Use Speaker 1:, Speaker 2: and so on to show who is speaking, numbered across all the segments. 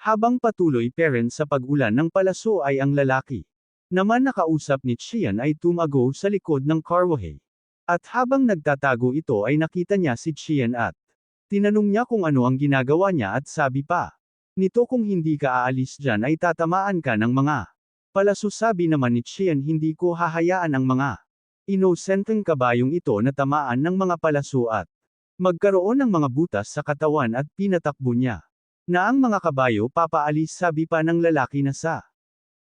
Speaker 1: Habang patuloy pa rin sa pag-ulan ng palaso ay ang lalaki naman nakausap ni Chian ay tumago sa likod ng carwahe. At habang nagtatago ito ay nakita niya si Chian at tinanong niya kung ano ang ginagawa niya at sabi pa nito kung hindi ka aalis dyan ay tatamaan ka ng mga palaso. Sabi naman ni Chian hindi ko hahayaan ang mga inosenteng kabayong ito na tamaan ng mga palaso at magkaroon ng mga butas sa katawan at pinatakbo niya na ang mga kabayo papaalis. Sabi pa ng lalaki na sa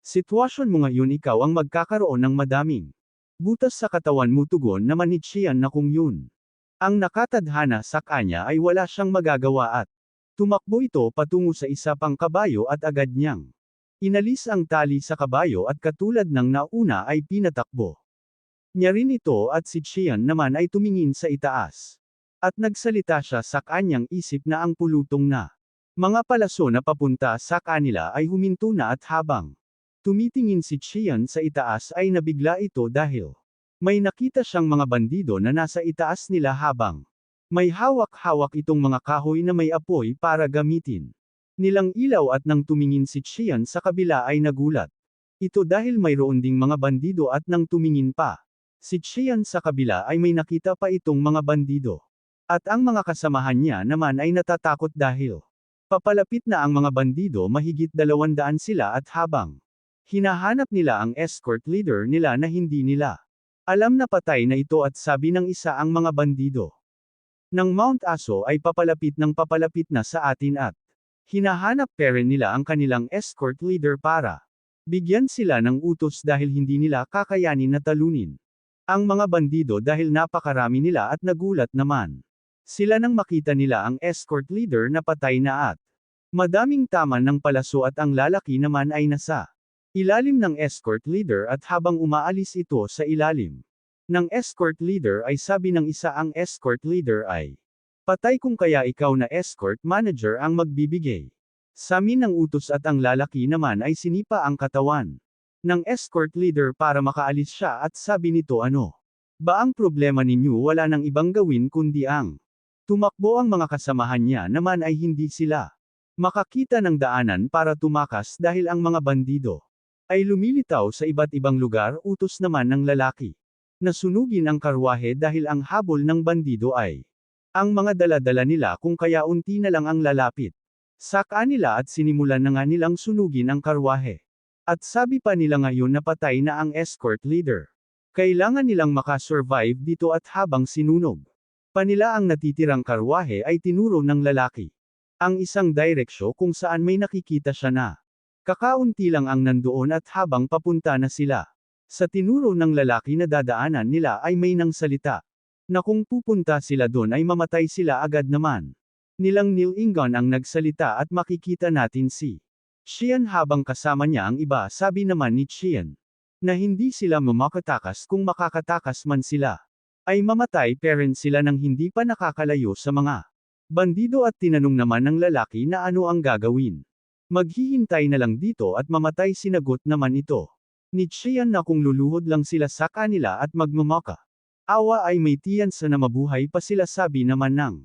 Speaker 1: sitwasyon mo ngayon ikaw ang magkakaroon ng madaming butas sa katawan mo. Tugon naman ni Chian na kung yun ang nakatadhana sa kanya ay wala siyang magagawa at tumakbo ito patungo sa isa pang kabayo at agad niyang inalis ang tali sa kabayo at katulad ng nauna ay pinatakbo niya rin ito at si Chian naman ay tumingin sa itaas. At nagsalita siya sa kanyang isip na ang pulutong na mga palaso na papunta sa kanila ay huminto na at habang tumitingin si Chian sa itaas ay nabigla ito dahil may nakita siyang mga bandido na nasa itaas nila habang may hawak-hawak itong mga kahoy na may apoy para gamitin nilang ilaw. At nang tumingin si Chian sa kabila ay nagulat ito dahil mayroon ding mga bandido at nang tumingin pa si Chian sa kabila ay may nakita pa itong mga bandido. At ang mga kasamahan niya naman ay natatakot dahil papalapit na ang mga bandido. Mahigit 200 sila at habang hinahanap nila ang escort leader nila na hindi nila alam na patay na ito at sabi ng isa ang mga bandido ng Mount Aso ay papalapit na sa atin at hinahanap pa rin nila ang kanilang escort leader para bigyan sila ng utos dahil hindi nila kakayanin na talunin ang mga bandido dahil napakarami nila. At nagulat naman sila nang makita nila ang escort leader na patay na at madaming taman ng palaso at ang lalaki naman ay nasa ilalim ng escort leader. At habang umaalis ito sa ilalim ng escort leader ay sabi ng isa ang escort leader ay patay kung kaya ikaw na escort manager ang magbibigay sa amin ng utos. At ang lalaki naman ay sinipa ang katawan ng escort leader para makaalis siya at sabi nito ano ba ang problema ninyo? Wala nang ibang gawin kundi ang tumakbo. Ang mga kasamahan niya naman ay hindi sila makakita ng daanan para tumakas dahil ang mga bandido ay lumilitaw sa iba't ibang lugar. Utos naman ng lalaki na sunugin ang karwahe dahil ang habol ng bandido ay ang mga dala-dala nila kung kaya unti na lang ang lalapit sa kanila at sinimulan na nga nilang sunugin ang karwahe. At sabi pa nila ngayon na patay na ang escort leader. Kailangan nilang makasurvive dito at habang sinunog pa nila ang natitirang karwahe ay tinuro ng lalaki ang isang direksyo kung saan may nakikita siya na kakaunti lang ang nandoon. At habang papunta na sila sa tinuro ng lalaki na dadaanan nila ay may nang salita na kung pupunta sila doon ay mamatay sila agad. Naman nilang Neil Ingon ang nagsalita at makikita natin si Chian habang kasama niya ang iba. Sabi naman ni Chian na hindi sila makatakas kung makakatakas man sila ay mamatay pa rin sila nang hindi pa nakakalayo sa mga bandido. At tinanong naman ng lalaki na ano ang gagawin. Maghihintay na lang dito at mamatay. Sinagot naman ito ni Chian na kung luluhod lang sila sa kanila at magmamaka awa ay may tiyansa na mabuhay pa sila. Sabi naman ng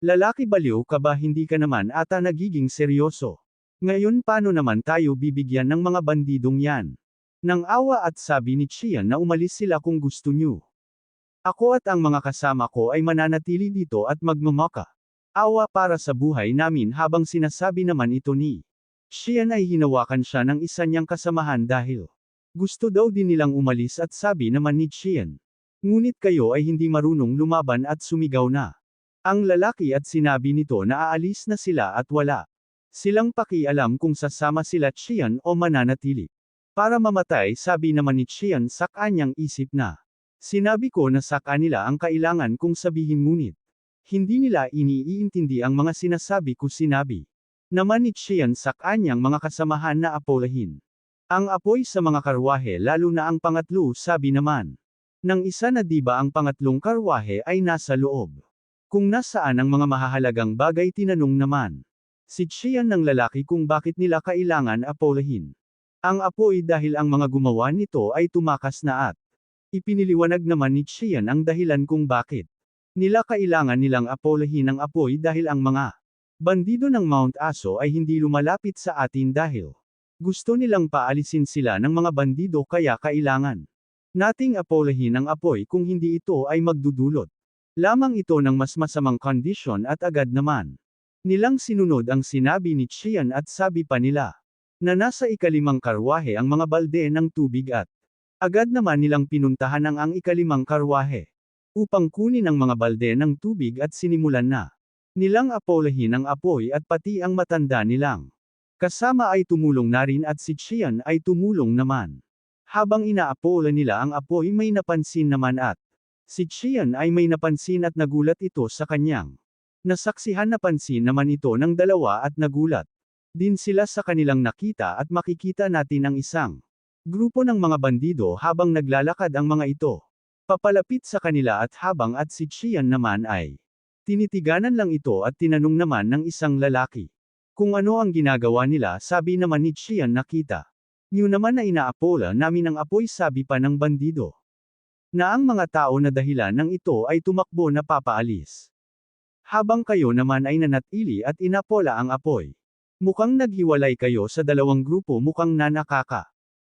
Speaker 1: lalaki baliw ka ba? Hindi ka naman ata nagiging seryoso. Ngayon paano naman tayo bibigyan ng mga bandidong yan ng awa? At sabi ni Chian na umalis sila kung gusto nyo. Ako at ang mga kasama ko ay mananatili dito at magmamaka awa para sa buhay namin. Habang sinasabi naman ito ni Chian ay hinawakan siya ng isa niyang kasamahan dahil gusto daw din nilang umalis. At sabi naman ni Chian, ngunit kayo ay hindi marunong lumaban at sumigaw na ang lalaki. At sinabi nito na aalis na sila at wala silang pakialam kung sasama sila Chian o mananatili para mamatay. Sabi naman ni Chian sa kanyang isip na sinabi ko na sa kanila ang kailangan kong sabihin ngunit hindi nila iniintindi ang mga sinasabi ko. Sinabi naman ni Chian sa kanyang mga kasamahan na apolahin ang apoy sa mga karwahe lalo na ang pangatlo. Sabi naman ng isa na di ba ang pangatlong karwahe ay nasa loob? Kung nasaan ang mga mahahalagang bagay? Tinanong naman si Chian ng lalaki kung bakit nila kailangan apolahin ang apoy dahil ang mga gumawa nito ay tumakas na. At ipiniliwanag naman ni Chian ang dahilan kung bakit nila kailangan nilang apolahin ang apoy dahil ang mga Bandido ng Mount Aso ay hindi lumalapit sa atin dahil gusto nilang paalisin sila ng mga bandido kaya kailangan nating apolahin ang apoy kung hindi ito ay magdudulot lamang ito ng mas masamang kondisyon at agad naman nilang sinunod ang sinabi ni Qian at sabi pa nila na nasa ikalimang karwahe ang mga balde ng tubig at agad naman nilang pinuntahan ang ikalimang karwahe upang kunin ang mga balde ng tubig at sinimulan na nilang apolahin ang apoy at pati ang matanda nilang kasama ay tumulong na rin at si Qian ay tumulong naman. Habang inaapola nila ang apoy may napansin naman at si Qian ay may napansin at nagulat ito sa kanyang nasaksihan. Napansin naman ito ng dalawa at nagulat din sila sa kanilang nakita at makikita natin ang isang grupo ng mga bandido habang naglalakad ang mga ito papalapit sa kanila at habang at si Qian naman ay tinitiganan lang ito at tinanong naman ng isang lalaki kung ano ang ginagawa nila. Sabi naman ni Qian, nakita niyo naman na inaapola namin ang apoy. Sabi pa ng bandido na ang mga tao na dahilan ng ito ay tumakbo na papaalis habang kayo naman ay nanatili at inapola ang apoy. Mukhang naghiwalay kayo sa dalawang grupo. Mukhang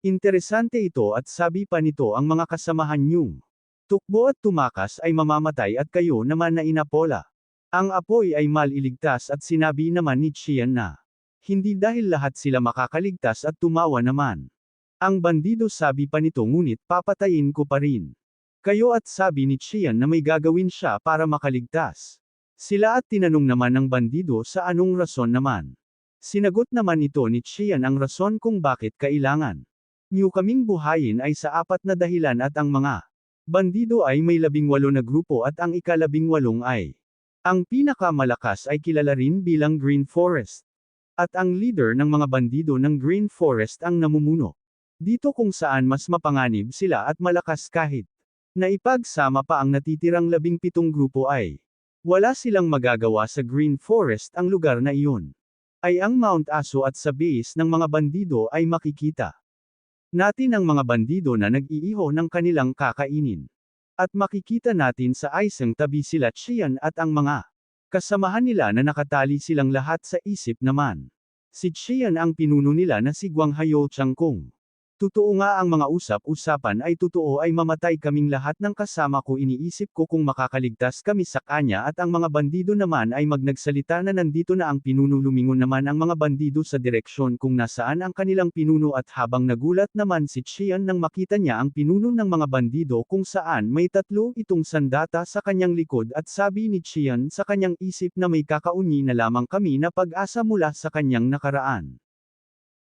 Speaker 1: interesante ito at sabi pa nito ang mga kasamahan niyong tukbo at tumakas ay mamamatay at kayo naman na inapola ang apoy ay maliligtas. At sinabi naman ni Qian na hindi dahil lahat sila makakaligtas at tumawa naman ang bandido. Sabi pa nito, ngunit papatayin ko pa rin kayo. At sabi ni Qian na may gagawin siya para makaligtas sila at tinanong naman ng bandido sa anong rason naman. Sinagot naman ito ni Qian ang rason kung bakit kailangan niyo kaming buhayin ay sa apat na dahilan at ang mga bandido ay may 18 na grupo at ang ika-18 ay ang pinakamalakas ay kilala rin bilang Green Forest. At ang leader ng mga bandido ng Green Forest ang namumuno dito kung saan mas mapanganib sila at malakas kahit na ipagsama pa ang natitirang 17 grupo ay wala silang magagawa sa Green Forest. Ang lugar na iyon ay ang Mount Aso at sa base ng mga bandido ay makikita natin ang mga bandido na nag-iiho ng kanilang kakainin. At makikita natin sa isang tabi sila Qian at ang mga kasamahan nila na nakatali silang lahat. Sa isip naman si Qian ang pinuno nila na si Guanghayo Changkong. Totoo nga ang mga usap-usapan ay totoo ay mamatay kaming lahat ng kasama ko. Iniisip ko kung makakaligtas kami sa kanya at ang mga bandido naman ay nagsalita na nandito na ang pinuno. Lumingon naman ang mga bandido sa direksyon kung nasaan ang kanilang pinuno at habang nagulat naman si Qian nang makita niya ang pinuno ng mga bandido kung saan may 3 itong sandata sa kanyang likod at sabi ni Qian sa kanyang isip na may kakaunyi na lamang kami na pag-asa mula sa kanyang nakaraan.